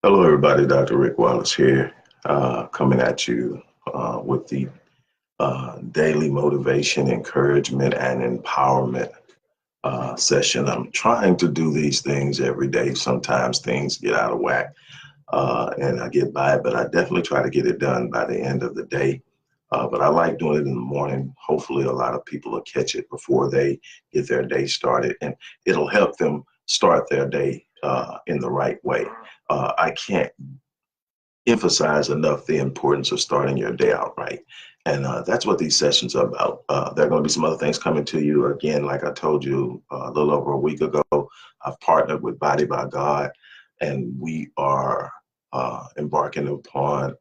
Hello, everybody. Dr. Rick Wallace here, coming at you with the daily motivation, encouragement, and empowerment session. I'm trying to do these things every day. Sometimes things get out of whack and I get by it, but I definitely try to get it done by the end of the day. But I like doing it in the morning. Hopefully, a lot of people will catch it before they get their day started, and it'll help them start their day in the right way. I can't emphasize enough the importance of starting your day out right. And that's what these sessions are about. There are going to be some other things coming to you. Again, like I told you a little over a week ago, I've partnered with Body by God, and we are embarking upon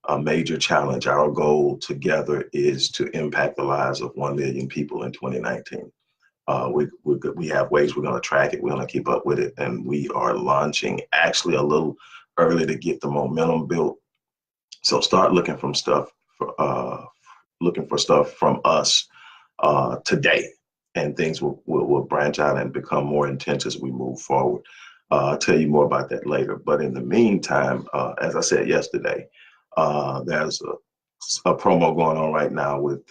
a major challenge. Our goal together is to impact the lives of 1 million people in 2019. We have ways we're going to track it. We're going to keep up with it. And we are launching actually a little early to get the momentum built. So start looking for stuff from us today, and things will branch out and become more intense as we move forward. I'll tell you more about that later. But in the meantime, as I said yesterday, there's a promo going on right now with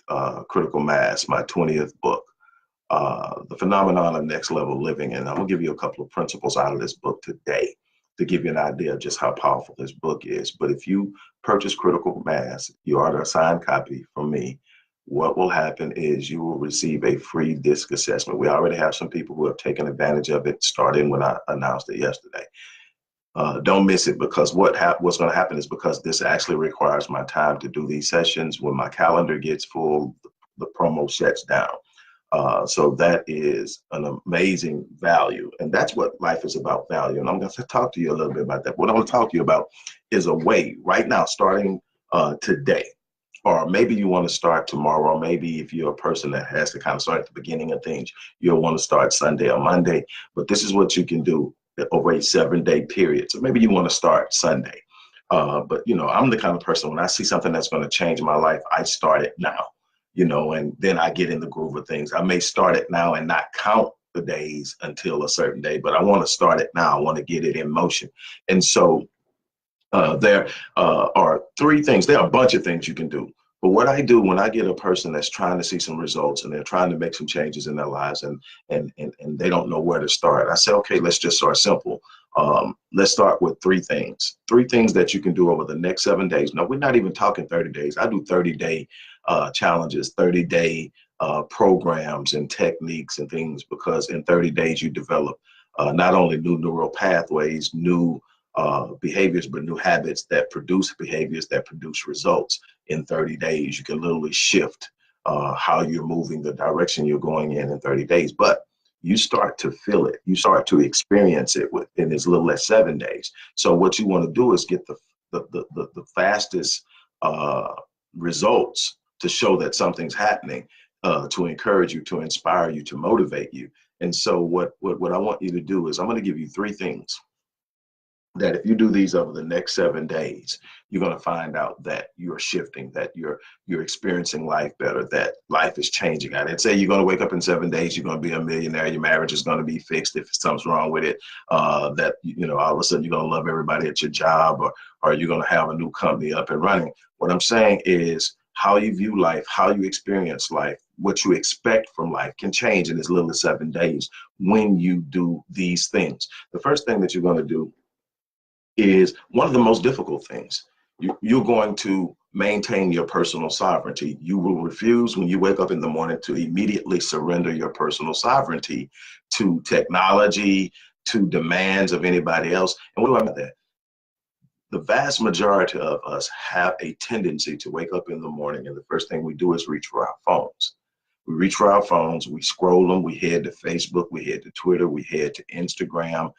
Critical Mass, my 20th book, The Phenomenon of Next Level Living. And I'm going to give you a couple of principles out of this book today to give you an idea of just how powerful this book is. But if you purchase Critical Mass, you order a signed copy from me, what will happen is you will receive a free disc assessment. We already have some people who have taken advantage of it, starting when I announced it yesterday. Don't miss it, because what's going to happen is, because this actually requires my time to do these sessions, when my calendar gets full, the promo shuts down. So that is an amazing value. And that's what life is about, value. And I'm going to talk to you a little bit about that. What I'm going to talk to you about is a way right now, starting today, or maybe you want to start tomorrow, or maybe if you're a person that has to kind of start at the beginning of things, you'll want to start Sunday or Monday. But this is what you can do over a 7-day period. So maybe you want to start Sunday. But, I'm the kind of person, when I see something that's going to change my life, I start it now. And then I get in the groove of things. I may start it now and not count the days until a certain day, but I want to start it now. I want to get it in motion. And so there are 3 things. There are a bunch of things you can do. But what I do when I get a person that's trying to see some results and they're trying to make some changes in their lives, and they don't know where to start, I say, okay, let's just start simple. Let's start with 3 things. 3 things that you can do over the next 7 days. No, we're not even talking 30 days. I do 30-day challenges, 30-day programs and techniques and things, because in 30 days you develop not only new neural pathways, new behaviors, but new habits that produce behaviors that produce results. In 30 days, you can literally shift how you're moving, the direction you're going in 30 days. But you start to feel it. You start to experience it in as little as 7 days. So what you want to do is get the fastest results to show that something's happening, to encourage you, to inspire you, to motivate you. And so what I want you to do is, I'm going to give you 3 things that if you do these over the next 7 days, you're going to find out that you're shifting, that you're experiencing life better, that life is changing. I didn't say you're going to wake up in 7 days, you're going to be a millionaire, your marriage is going to be fixed if something's wrong with it, that, all of a sudden you're going to love everybody at your job, or you're going to have a new company up and running. What I'm saying is, how you view life, how you experience life, what you expect from life can change in as little as 7 days when you do these things. The first thing that you're going to do is one of the most difficult things. You're going to maintain your personal sovereignty. You will refuse, when you wake up in the morning, to immediately surrender your personal sovereignty to technology, to demands of anybody else. And what do I mean by that? The vast majority of us have a tendency to wake up in the morning, and the first thing we do is reach for our phones. We reach for our phones, we scroll them, we head to Facebook, we head to Twitter, we head to Instagram,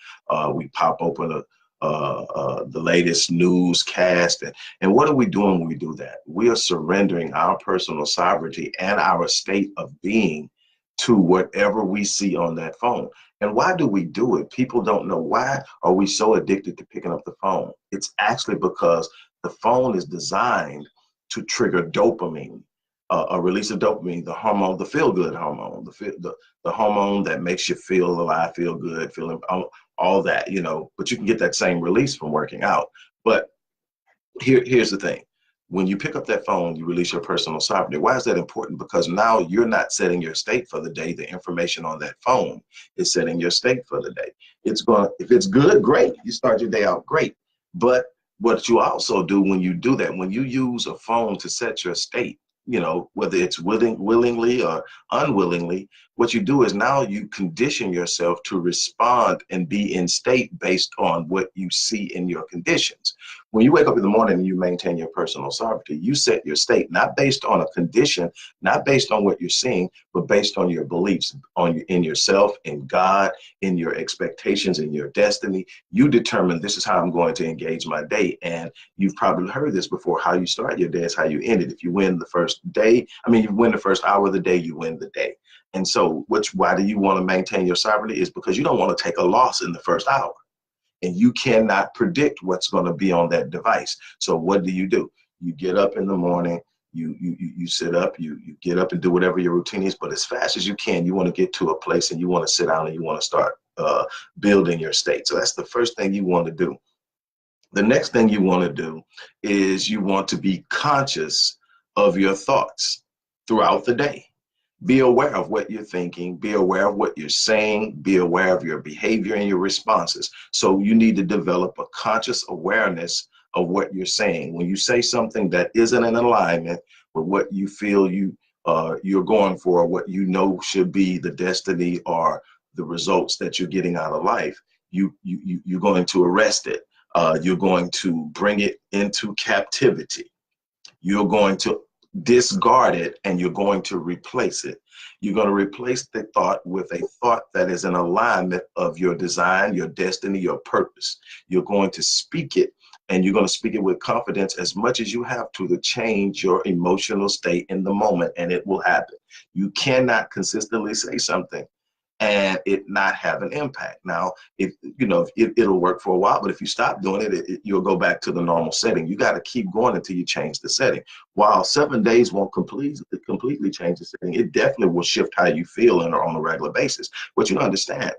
we pop open the latest newscast. And what are we doing when we do that? We are surrendering our personal sovereignty and our state of being to whatever we see on that phone. And why do we do it? People don't know. Why are we so addicted to picking up the phone? It's actually because the phone is designed to trigger dopamine. a release of dopamine, the hormone, the feel-good hormone, the hormone that makes you feel alive, feel good, feeling all that, you know. But you can get that same release from working out. But here's the thing. When you pick up that phone, you release your personal sovereignty. Why is that important? Because now you're not setting your state for the day. The information on that phone is setting your state for the day. It's going, if it's good, great. You start your day out great. But what you also do when you do that, when you use a phone to set your state, you know, whether it's willingly or unwillingly, what you do is now you condition yourself to respond and be in state based on what you see in your conditions. When you wake up in the morning and you maintain your personal sovereignty, you set your state not based on a condition, not based on what you're seeing, but based on your beliefs in yourself, in God, in your expectations, in your destiny. You determine this is how I'm going to engage my day. And you've probably heard this before. How you start your day is how you end it. If you win the first day, you win the first hour of the day, you win the day. And so why do you want to maintain your sovereignty? Is because you don't want to take a loss in the first hour. And you cannot predict what's going to be on that device. So what do? You get up in the morning, you sit up, you get up and do whatever your routine is, but as fast as you can, you want to get to a place and you want to sit down and you want to start building your state. So that's the first thing you want to do. The next thing you want to do is you want to be conscious of your thoughts throughout the day. Be aware of what you're thinking, be aware of what you're saying, be aware of your behavior and your responses. So you need to develop a conscious awareness of what you're saying. When you say something that isn't in alignment with what you feel you're going for, what you know should be the destiny or the results that you're getting out of life, you're going to arrest it. You're going to bring it into captivity. You're going to discard it and you're going to replace it. You're going to replace the thought with a thought that is in alignment of your design, your destiny, your purpose. You're going to speak it, and you're going to speak it with confidence as much as you have to change your emotional state in the moment, and it will happen. You cannot consistently say something and it not have an impact. Now, it'll work for a while, but if you stop doing it, you'll go back to the normal setting. You got to keep going until you change the setting. While 7 days won't completely change the setting, it definitely will shift how you feel on a regular basis. What you understand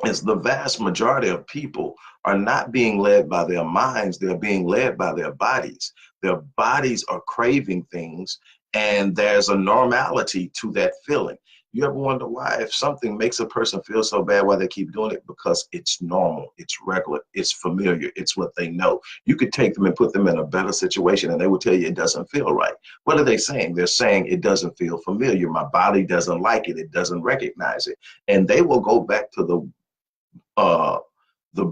is the vast majority of people are not being led by their minds, they're being led by their bodies. Their bodies are craving things, and there's a normality to that feeling. You ever wonder why, if something makes a person feel so bad, why they keep doing it? Because it's normal, it's regular, it's familiar, it's what they know. You could take them and put them in a better situation and they would tell you it doesn't feel right. What are they saying? They're saying it doesn't feel familiar. My body doesn't like it. It doesn't recognize it. And they will go back to the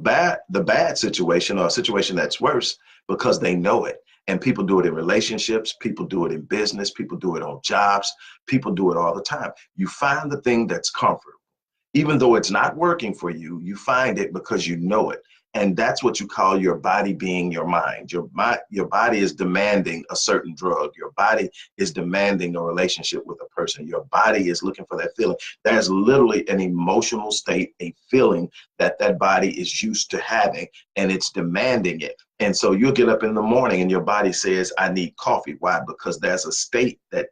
bad situation, or a situation that's worse, because they know it. And people do it in relationships, people do it in business, people do it on jobs, people do it all the time. You find the thing that's comfortable. Even though it's not working for you, you find it because you know it. And that's what you call your body being your mind. Your body is demanding a certain drug. Your body is demanding a relationship with a person. Your body is looking for that feeling. There's literally an emotional state, a feeling that body is used to having, and it's demanding it. And so you'll get up in the morning and your body says, I need coffee. Why? Because there's a state that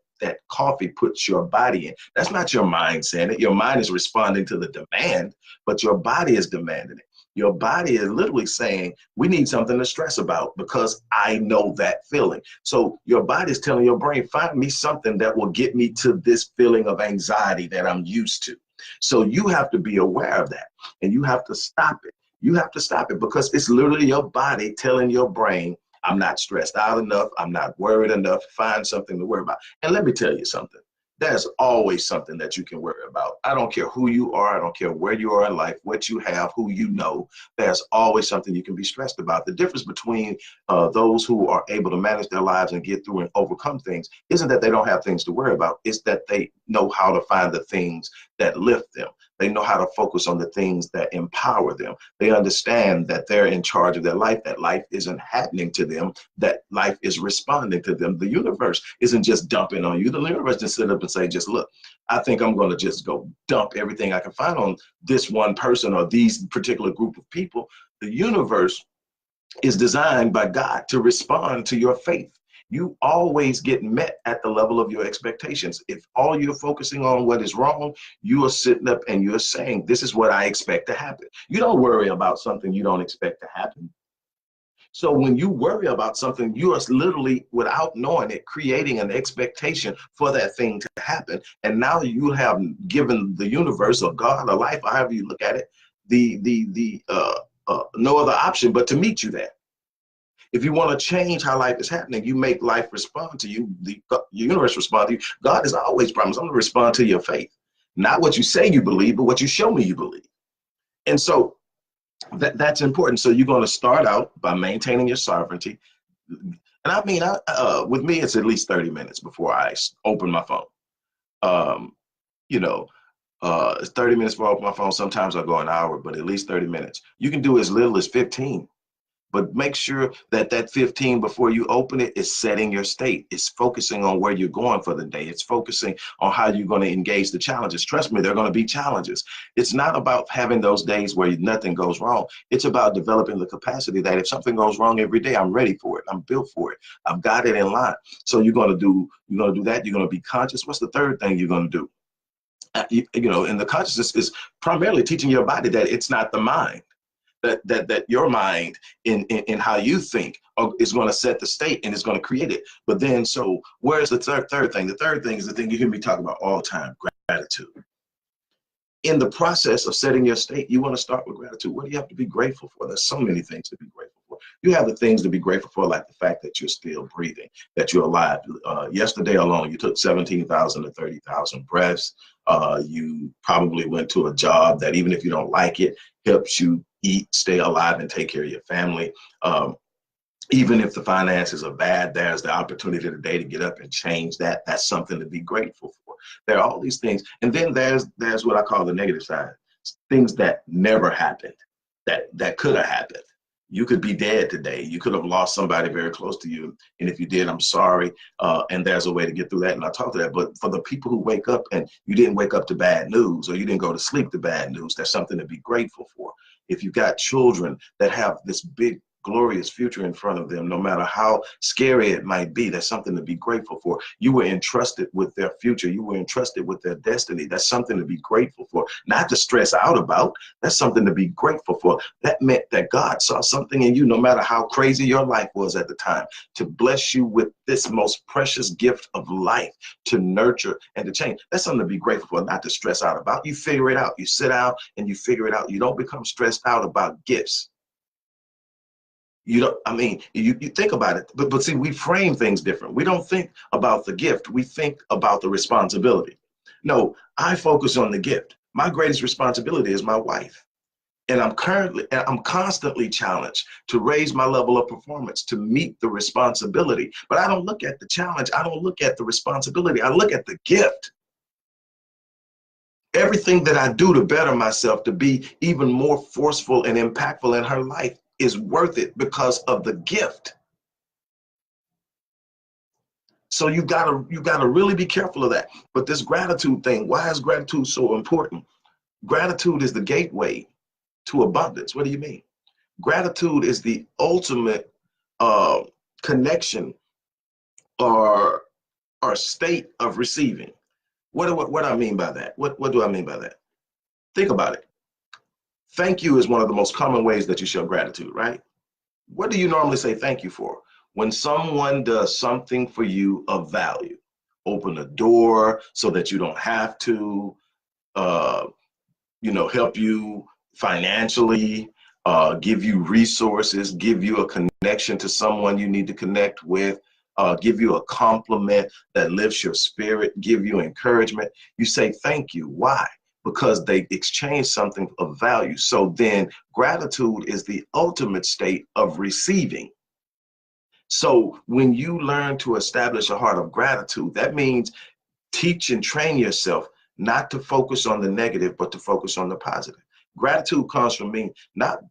coffee puts your body in. That's not your mind saying it. Your mind is responding to the demand, but your body is demanding it. Your body is literally saying, we need something to stress about because I know that feeling. So your body is telling your brain, find me something that will get me to this feeling of anxiety that I'm used to. So you have to be aware of that, and you have to stop it. You have to stop it because it's literally your body telling your brain, I'm not stressed out enough. I'm not worried enough. Find something to worry about. And let me tell you something. There's always something that you can worry about. I don't care who you are. I don't care where you are in life, what you have, who you know. There's always something you can be stressed about. The difference between those who are able to manage their lives and get through and overcome things isn't that they don't have things to worry about. It's that they know how to find the things that lift them. They know how to focus on the things that empower them. They understand that they're in charge of their life, that life isn't happening to them, that life is responding to them. The universe isn't just dumping on you. The universe just sit up and say, just look, I think I'm going to just go dump everything I can find on this one person or these particular group of people. The universe is designed by God to respond to your faith. you always get met at the level of your expectations. If all you're focusing on what is wrong, you are sitting up and you're saying, this is what I expect to happen. You don't worry about something you don't expect to happen. So when you worry about something, you are literally, without knowing it, creating an expectation for that thing to happen. And now you have given the universe or God or life, or however you look at it, no other option but to meet you there. If you want to change how life is happening, you make life respond to you. The universe respond to you. God has always promised, I'm going to respond to your faith. Not what you say you believe, but what you show me you believe. And so that's important. So you're going to start out by maintaining your sovereignty. And I mean, with me, it's at least 30 minutes before I open my phone. It's 30 minutes before I open my phone. Sometimes I go an hour, but at least 30 minutes. You can do as little as 15. But make sure that 15 before you open it is setting your state. It's focusing on where you're going for the day. It's focusing on how you're going to engage the challenges. Trust me, there are going to be challenges. It's not about having those days where nothing goes wrong. It's about developing the capacity that if something goes wrong every day, I'm ready for it. I'm built for it. I've got it in line. So you're going to do that. You're going to be conscious. What's the third thing you're going to do? And the consciousness is primarily teaching your body that it's not the mind. That your mind in how you think is going to set the state and is going to create it. But then, so where's the third thing? The third thing is the thing you hear me talk about all the time: gratitude. In the process of setting your state, you want to start with gratitude. What do you have to be grateful for? There's so many things to be grateful for. You have the things to be grateful for, like the fact that you're still breathing, that you're alive. Yesterday alone, you took 17,000 to 30,000 breaths. You probably went to a job that, even if you don't like it, helps you eat, stay alive, and take care of your family. Even if the finances are bad, there's the opportunity today to get up and change that. That's something to be grateful for. There are all these things. And then there's what I call the negative side, things that never happened, that could have happened. You could be dead today. You could have lost somebody very close to you. And if you did, I'm sorry. And there's a way to get through that. And I'll talk to that. But for the people who wake up and you didn't wake up to bad news, or you didn't go to sleep to bad news, that's something to be grateful for. If you've got children that have this big, glorious future in front of them, no matter how scary it might be, that's something to be grateful for. You were entrusted with their future. You were entrusted with their destiny. That's something to be grateful for, not to stress out about. That's something to be grateful for. That meant that God saw something in you, no matter how crazy your life was at the time, to bless you with this most precious gift of life, to nurture and to change. That's something to be grateful for, not to stress out about. You figure it out. You sit down and you figure it out. You don't become stressed out about gifts. You think about it, but see, we frame things different. We don't think about the gift. We think about the responsibility. No, I focus on the gift. My greatest responsibility is my wife. And I'm constantly challenged to raise my level of performance to meet the responsibility. But I don't look at the challenge. I don't look at the responsibility. I look at the gift. Everything that I do to better myself, to be even more forceful and impactful in her life, is worth it because of the gift. So you gotta really be careful of that. But this gratitude thing, why is gratitude so important? Gratitude is the gateway to abundance. What do you mean? Gratitude is the ultimate connection or state of receiving. What do I mean by that? What do I mean by that? Think about it. Thank you is one of the most common ways that you show gratitude, right? What do you normally say thank you for? When someone does something for you of value, open a door so that you don't have to, help you financially, give you resources, give you a connection to someone you need to connect with, give you a compliment that lifts your spirit, give you encouragement. You say thank you. Why? Because they exchange something of value. So then gratitude is the ultimate state of receiving. So when you learn to establish a heart of gratitude, that means teach and train yourself not to focus on the negative, but to focus on the positive. Gratitude comes from me, not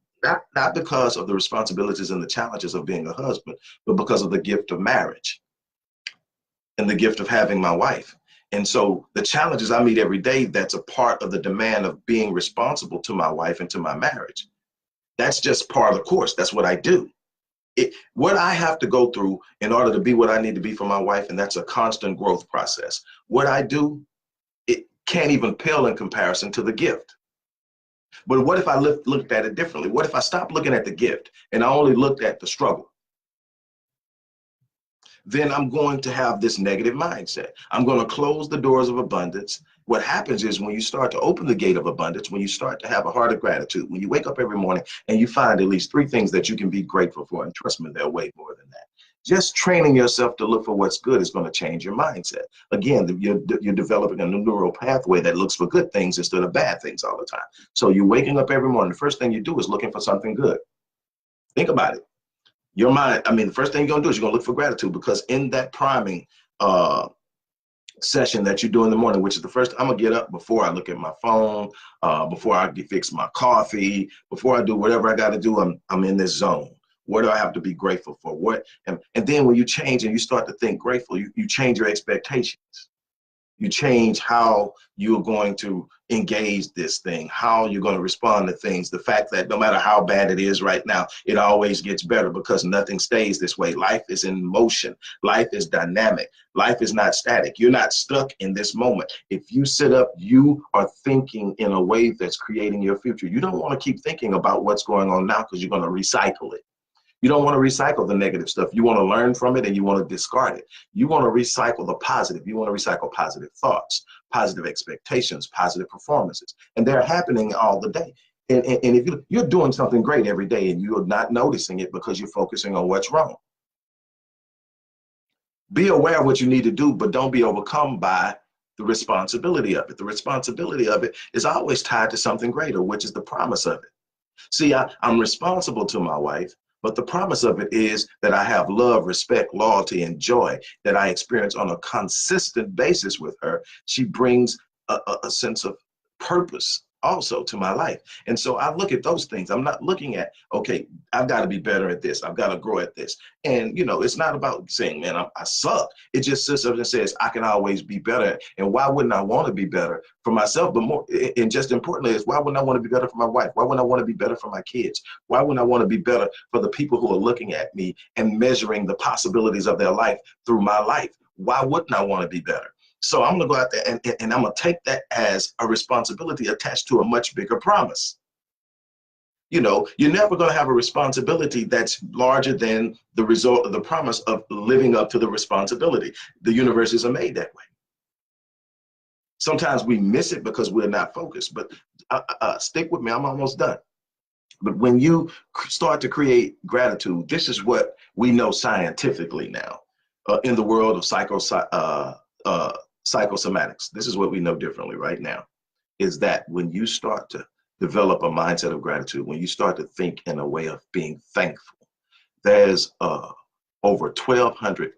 because of the responsibilities and the challenges of being a husband, but because of the gift of marriage and the gift of having my wife. And so the challenges I meet every day, that's a part of the demand of being responsible to my wife and to my marriage. That's just part of the course. That's what I do. What I have to go through in order to be what I need to be for my wife, and that's a constant growth process. What I do, it can't even pale in comparison to the gift. But what if I looked at it differently? What if I stopped looking at the gift and I only looked at the struggle? Then I'm going to have this negative mindset. I'm going to close the doors of abundance. What happens is when you start to open the gate of abundance, when you start to have a heart of gratitude, when you wake up every morning and you find at least 3 things that you can be grateful for, and trust me, they're way more than that. Just training yourself to look for what's good is going to change your mindset. Again, you're developing a new neural pathway that looks for good things instead of bad things all the time. So you're waking up every morning. The first thing you do is looking for something good. Think about it. Your mind, I mean, the first thing you're going to do is you're going to look for gratitude, because in that priming session that you do in the morning, which is the first, I'm going to get up before I look at my phone, before I fix my coffee, before I do whatever I got to do, I'm in this zone. What do I have to be grateful for? And then when you change and you start to think grateful, you change your expectations. You change how you're going to engage this thing, how you're going to respond to things. The fact that no matter how bad it is right now, it always gets better, because nothing stays this way. Life is in motion. Life is dynamic. Life is not static. You're not stuck in this moment. If you sit up, you are thinking in a way that's creating your future. You don't want to keep thinking about what's going on now, because you're going to recycle it. You don't want to recycle the negative stuff. You want to learn from it and you want to discard it. You want to recycle the positive. You want to recycle positive thoughts, positive expectations, positive performances. And they're happening all the day. And if you're doing something great every day and you're not noticing it because you're focusing on what's wrong. Be aware of what you need to do, but don't be overcome by the responsibility of it. The responsibility of it is always tied to something greater, which is the promise of it. See, I'm responsible to my wife, but the promise of it is that I have love, respect, loyalty, and joy that I experience on a consistent basis with her. She brings a sense of purpose also to my life. And so I look at those things. I'm not looking at, okay, I've got to be better at this. I've got to grow at this. And, it's not about saying, man, I suck. It just sits up and says, I can always be better. And why wouldn't I want to be better for myself? But more, and just importantly, is why wouldn't I want to be better for my wife? Why wouldn't I want to be better for my kids? Why wouldn't I want to be better for the people who are looking at me and measuring the possibilities of their life through my life? Why wouldn't I want to be better? So I'm going to go out there and I'm going to take that as a responsibility attached to a much bigger promise. You're never going to have a responsibility that's larger than the result of the promise of living up to the responsibility. The universes are made that way. Sometimes we miss it because we're not focused, but stick with me. I'm almost done. But when you start to create gratitude, this is what we know scientifically now in the world of psychosomatics. This is what we know differently right now, is that when you start to develop a mindset of gratitude, when you start to think in a way of being thankful, there's over 1,200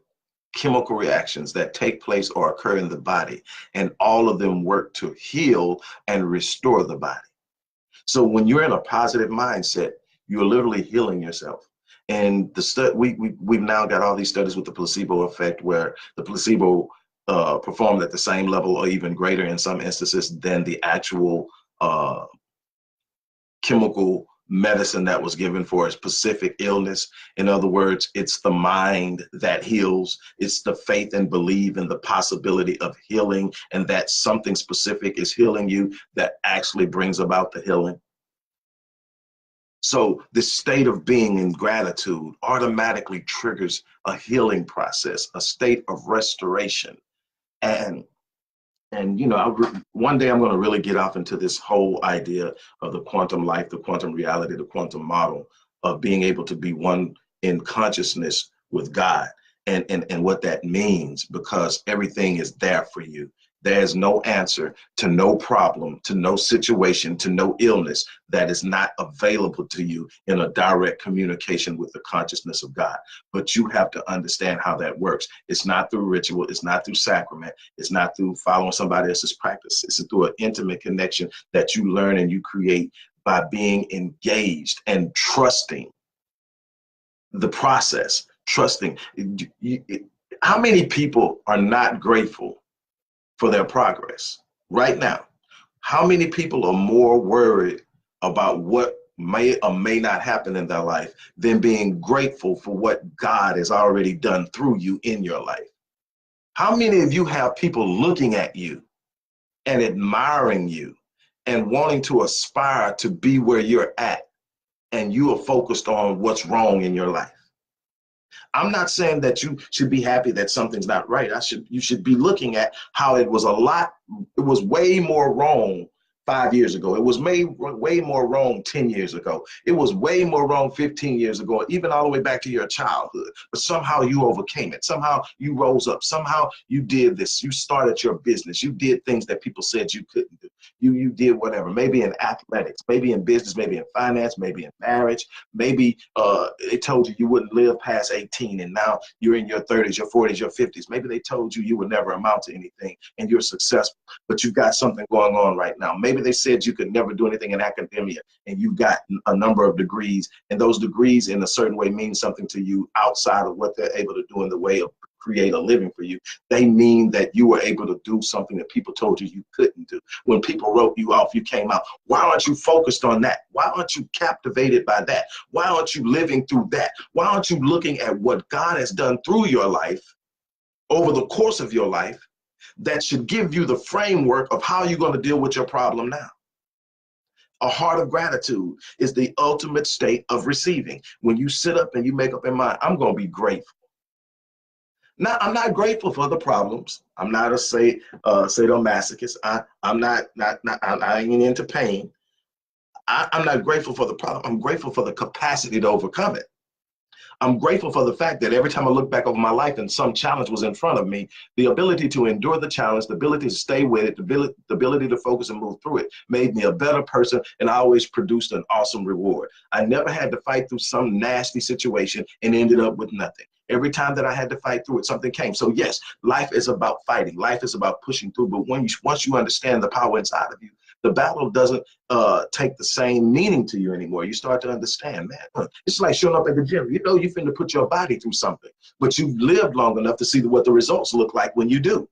chemical reactions that take place or occur in the body, and all of them work to heal and restore the body. So when you're in a positive mindset, you're literally healing yourself. And we've now got all these studies with the placebo effect, where the placebo performed at the same level or even greater in some instances than the actual chemical medicine that was given for a specific illness. In other words, it's the mind that heals. It's the faith and believe in the possibility of healing, and that something specific is healing you that actually brings about the healing. So this state of being in gratitude automatically triggers a healing process, a state of restoration. And one day I'm going to really get off into this whole idea of the quantum life, the quantum reality, the quantum model of being able to be one in consciousness with God, and what that means, because everything is there for you. There's no answer to no problem, to no situation, to no illness that is not available to you in a direct communication with the consciousness of God. But you have to understand how that works. It's not through ritual. It's not through sacrament. It's not through following somebody else's practice. It's through an intimate connection that you learn and you create by being engaged and trusting the process. Trusting. How many people are not grateful for their progress right now? How many people are more worried about what may or may not happen in their life than being grateful for what God has already done through you in your life? How many of you have people looking at you and admiring you and wanting to aspire to be where you're at, and you are focused on what's wrong in your life? I'm not saying that you should be happy that something's not right. You should be looking at how it was way more wrong 5 years ago. It was made way more wrong 10 years ago. It was way more wrong 15 years ago, even all the way back to your childhood. But somehow you overcame it. Somehow you rose up. Somehow you did this. You started your business. You did things that people said you couldn't do. You did whatever, maybe in athletics, maybe in business, maybe in finance, maybe in marriage, maybe they told you you wouldn't live past 18 and now you're in your 30s, your 40s, your 50s. Maybe they told you you would never amount to anything and you're successful, but you've got something going on right now. Maybe they said you could never do anything in academia and you got a number of degrees, and those degrees in a certain way mean something to you outside of what they're able to do in the way of create a living for you. They mean that you were able to do something that people told you you couldn't do. When people wrote you off, you came out. Why aren't you focused on that? Why aren't you captivated by that? Why aren't you living through that? Why aren't you looking at what God has done through your life over the course of your life that should give you the framework of how you're going to deal with your problem now? A heart of gratitude is the ultimate state of receiving. When you sit up and you make up your mind, I'm going to be grateful. Now, I'm not grateful for the problems. I'm not a sadomasochist. I ain't into pain. I'm not grateful for the problem. I'm grateful for the capacity to overcome it. I'm grateful for the fact that every time I look back over my life and some challenge was in front of me, the ability to endure the challenge, the ability to stay with it, the ability to focus and move through it made me a better person, and I always produced an awesome reward. I never had to fight through some nasty situation and ended up with nothing. Every time that I had to fight through it, something came. So yes, life is about fighting. Life is about pushing through. But once you understand the power inside of you, the battle doesn't take the same meaning to you anymore. You start to understand, man, it's like showing up at the gym. You know you're finna put your body through something, but you've lived long enough to see what the results look like when you do.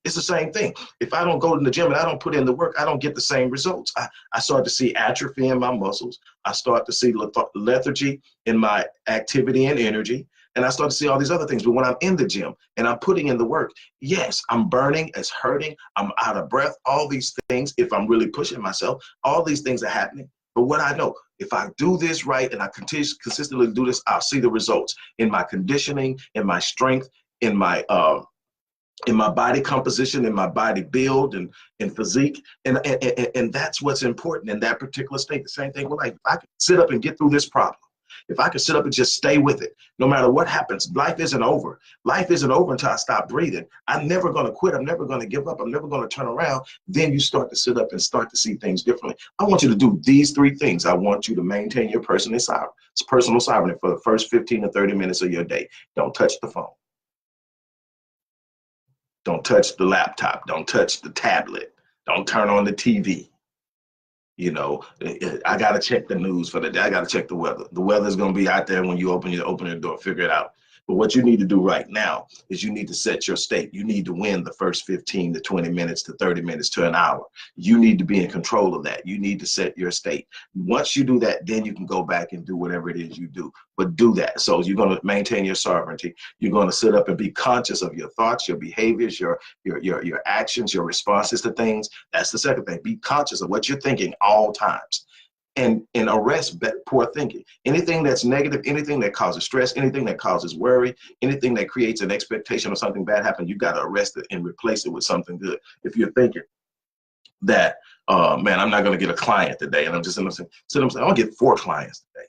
It's the same thing. If I don't go to the gym and I don't put in the work, I don't get the same results. I start to see atrophy in my muscles. I start to see lethargy in my activity and energy. And I start to see all these other things. But when I'm in the gym and I'm putting in the work, yes, I'm burning, it's hurting, I'm out of breath, all these things, if I'm really pushing myself, all these things are happening. But what I know, if I do this right and I consistently do this, I'll see the results in my conditioning, in my strength, in my body composition, in my body build and physique. And that's what's important in that particular state. The same thing with life. If I can sit up and get through this problem, if I can sit up and just stay with it, no matter what happens, life isn't over. Life isn't over until I stop breathing. I'm never going to quit. I'm never going to give up. I'm never going to turn around. Then you start to sit up and start to see things differently. I want you to do these three things. I want you to maintain your personal sovereignty for the first 15 to 30 minutes of your day. Don't touch the phone. Don't touch the laptop. Don't touch the tablet. Don't turn on the TV. You know, I got to check the news for the day. I got to check the weather. The weather is going to be out there when you open your door, figure it out. But what you need to do right now is you need to set your state. You need to win the first 15 to 20 minutes to 30 minutes to an hour. You need to be in control of that. You need to set your state. Once you do that, then you can go back and do whatever it is you do. But do that. So you're going to maintain your sovereignty. You're going to sit up and be conscious of your thoughts, your behaviors, your actions, your responses to things. That's the second thing. Be conscious of what you're thinking all times. And arrest poor thinking. Anything that's negative, anything that causes stress, anything that causes worry, anything that creates an expectation of something bad happening, you got to arrest it and replace it with something good. If you're thinking that, man, I'm not going to get a client today, and I'm just going to say, I'm going to get 4 clients today.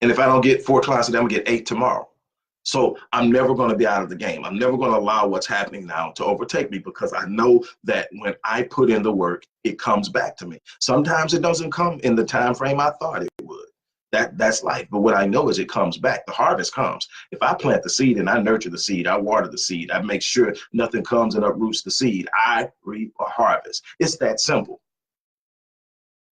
And if I don't get 4 clients today, I'm going to get 8 tomorrow. So I'm never going to be out of the game. I'm never going to allow what's happening now to overtake me, because I know that when I put in the work, it comes back to me. Sometimes it doesn't come in the time frame I thought it would. That's life. But what I know is it comes back. The harvest comes. If I plant the seed and I nurture the seed, I water the seed, I make sure nothing comes and uproots the seed, I reap a harvest. It's that simple.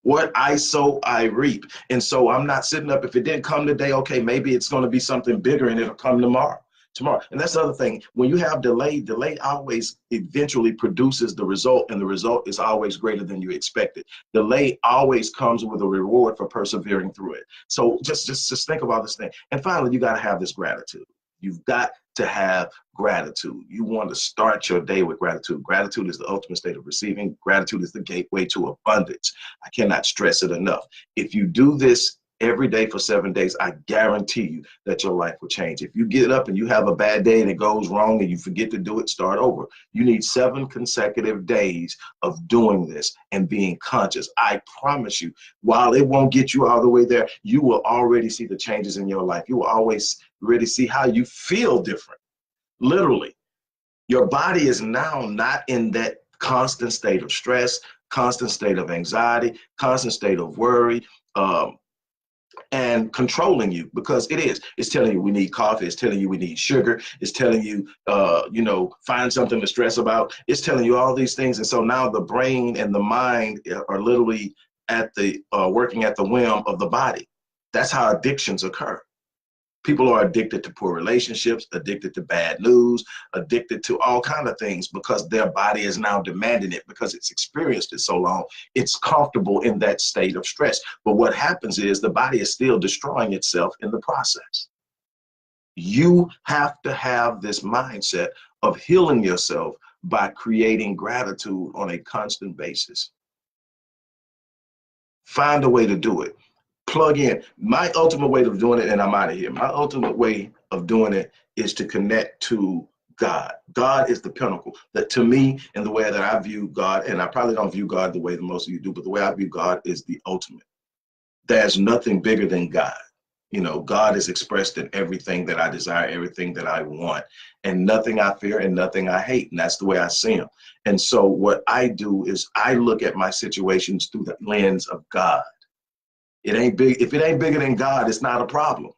What I sow, I reap. And so I'm not sitting up. If it didn't come today, okay, maybe it's going to be something bigger and it'll come tomorrow. tomorrow. And that's the other thing. When you have delay always eventually produces the result, and the result is always greater than you expected. Delay always comes with a reward for persevering through it. So just think about this thing. And finally, you got to have this gratitude. You've got to have gratitude. You want to start your day with gratitude. Gratitude is the ultimate state of receiving. Gratitude is the gateway to abundance. I cannot stress it enough. If you do this every day for 7 days, I guarantee you that your life will change. If you get up and you have a bad day and it goes wrong and you forget to do it, start over. You need 7 consecutive days of doing this and being conscious. I promise you, while it won't get you all the way there, you will already see the changes in your life. You will always really see how you feel different. Literally, your body is now not in that constant state of stress, constant state of anxiety, constant state of worry, and controlling you, because it's telling you we need coffee, it's telling you we need sugar, it's telling you find something to stress about, it's telling you all these things. And so now the brain and the mind are literally at the working at the whim of the body. That's how addictions occur. People are addicted to poor relationships, addicted to bad news, addicted to all kinds of things because their body is now demanding it, because it's experienced it so long. It's comfortable in that state of stress. But what happens is the body is still destroying itself in the process. You have to have this mindset of healing yourself by creating gratitude on a constant basis. Find a way to do it. Plug in. My ultimate way of doing it, and I'm out of here. My ultimate way of doing it is to connect to God. God is the pinnacle. That to me, and the way that I view God, and I probably don't view God the way that most of you do, but the way I view God is the ultimate. There's nothing bigger than God. God is expressed in everything that I desire, everything that I want, and nothing I fear and nothing I hate. And that's the way I see him. And so what I do is I look at my situations through the lens of God. It ain't big. If it ain't bigger than God, it's not a problem.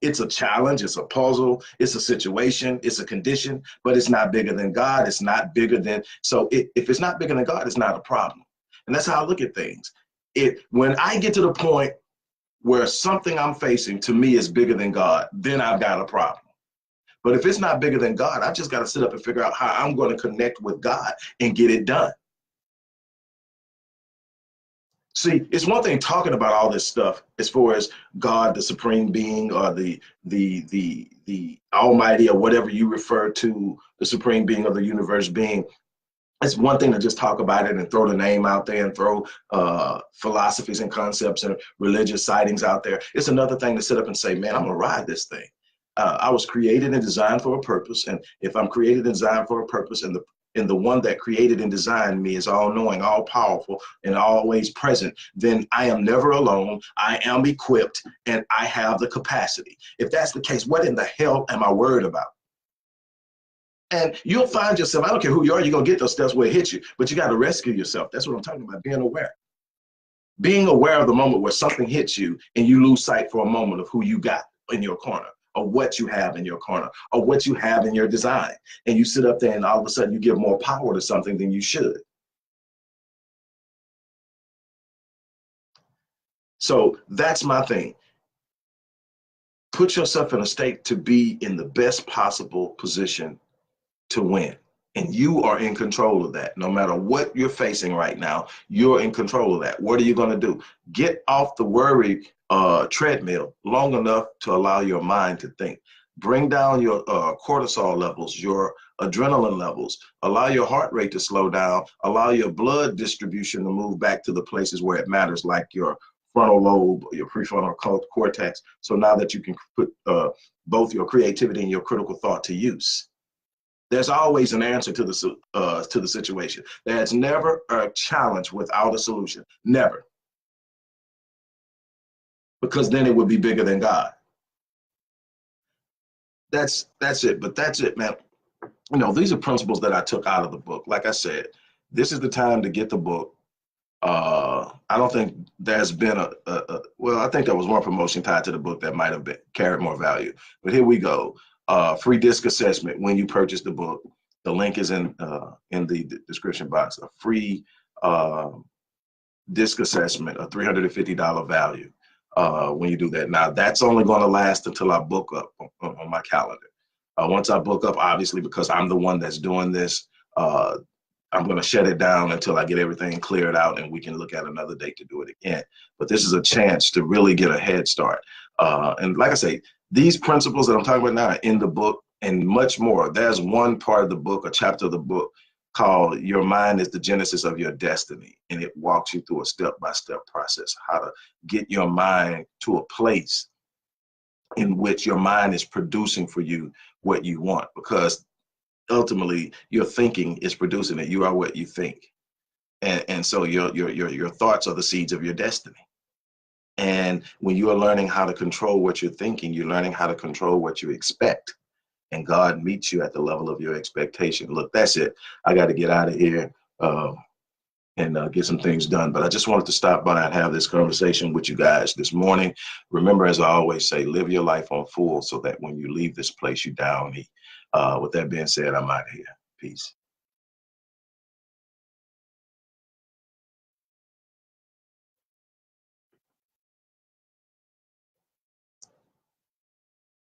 It's a challenge. It's a puzzle. It's a situation. It's a condition, but it's not bigger than God. It's not bigger than. So if it's not bigger than God, it's not a problem. And that's how I look at things. When I get to the point where something I'm facing to me is bigger than God, then I've got a problem. But if it's not bigger than God, I just got to sit up and figure out how I'm going to connect with God and get it done. See, it's one thing talking about all this stuff as far as God, the supreme being, or the almighty, or whatever you refer to the supreme being of the universe being. It's one thing to just talk about it and throw the name out there and throw philosophies and concepts and religious sightings out there. It's another thing to sit up and say, man, I'm gonna ride this thing. I was created and designed for a purpose. And if I'm created and designed for a purpose, and the one that created and designed me is all knowing, all powerful, and always present, then I am never alone. I am equipped and I have the capacity. If that's the case, what in the hell am I worried about? And you'll find yourself, I don't care who you are, you're going to get those steps where it hits you, but you got to rescue yourself. That's what I'm talking about, being aware. Being aware of the moment where something hits you and you lose sight for a moment of who you got in your corner, or what you have in your corner, or what you have in your design. And you sit up there and all of a sudden you give more power to something than you should. So that's my thing. Put yourself in a state to be in the best possible position to win. And you are in control of that. No matter what you're facing right now, you're in control of that. What are you going to do? Get off the worry treadmill long enough to allow your mind to think. Bring down your cortisol levels, your adrenaline levels. Allow your heart rate to slow down. Allow your blood distribution to move back to the places where it matters, like your frontal lobe, your prefrontal cortex. So now that you can put both your creativity and your critical thought to use. There's always an answer to the situation. There's never a challenge without a solution. Never. Because then it would be bigger than God. That's it. But that's it, man. These are principles that I took out of the book. Like I said, this is the time to get the book. I don't think there's been well, I think there was one promotion tied to the book that might have carried more value. But here we go. Free disc assessment when you purchase the book. The link is in the description box. A free disc assessment, a $350 value when you do that. Now, that's only going to last until I book up on my calendar. Once I book up, obviously, because I'm the one that's doing this, I'm going to shut it down until I get everything cleared out and we can look at another date to do it again. But this is a chance to really get a head start. And like I say, these principles that I'm talking about now are in the book and much more. There's one part of the book, a chapter of the book called Your Mind is the Genesis of Your Destiny. And it walks you through a step-by-step process, how to get your mind to a place in which your mind is producing for you what you want, because ultimately your thinking is producing it. You are what you think. And so your thoughts are the seeds of your destiny. And when you are learning how to control what you're thinking, you're learning how to control what you expect. And God meets you at the level of your expectation. Look, that's it. I got to get out of here and get some things done. But I just wanted to stop by and have this conversation with you guys this morning. Remember, as I always say, live your life on full so that when you leave this place, you down eat. With that being said, I'm out of here. Peace.